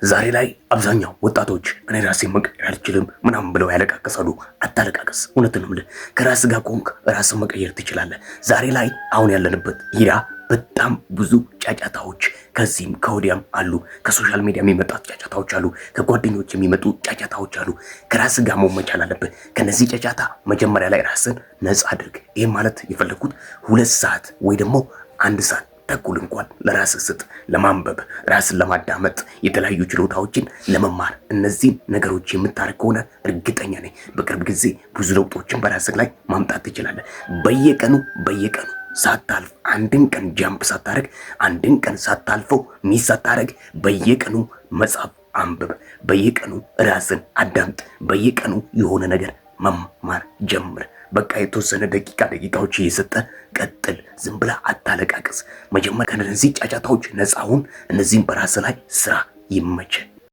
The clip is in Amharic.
ዛሬ ላይ አብዛኛው ወጣቶች እኔ ራሴን መቀየር አልችልም ምናምን ብለው ያለቃቀሳሉ። አታለቃቀስ። እውነትንም ከራስ ጋር ቆንክ ራስን መቀየር ትችላለህ። ዛሬ ላይ አሁን ያለንበት ሂራ በጣም ብዙ ጫጫታዎች ከዚህም ከወዲያም አሉ። ከሶሻል ሚዲያ የሚመጡ ጫጫታዎች አሉ። ከጓደኞች የሚመጡ ጫጫታዎች አሉ። ከራስ ጋር መሆን መቻል አለብህ። ከነዚህ ጫጫታ መጀመሪያ ላይ ራስን ነፃ አድርግ። ይህ ማለት የፈለኩት 2 ሰዓት ወይ ደግሞ 1 ሰዓት ተኩል እንኳን ለራስ ስጥ። ለማንበብ፣ ራስን ለማዳመጥ፣ የተለያዩ ችሎታዎችን ለመማር እነዚህን ነገሮች የምታደርግ ከሆነ እርግጠኛ ነኝ በቅርብ ጊዜ ብዙ ለውጦችን በራስህ ላይ ማምጣት ትችላለህ። በየቀኑ ሳታልፍ አንድን ቀን ጃምፕ ሳታረግ፣ አንድን ቀን ሳታልፈው ሚስ ሳታረግ በየቀኑ መጽሐፍ አንብብ። በየቀኑ ራስን አዳምጥ። በየቀኑ የሆነ ነገር መማር ጀምር። በቃ የተወሰነ ደቂቃዎች እየሰጠ ቀጥል። ዝም ብላ አታለቃቅስ። መጀመሪያ ከነዚህ ጫጫታዎች ነፃ ሁን። እነዚህም በራስ ላይ ስራ። ይመች።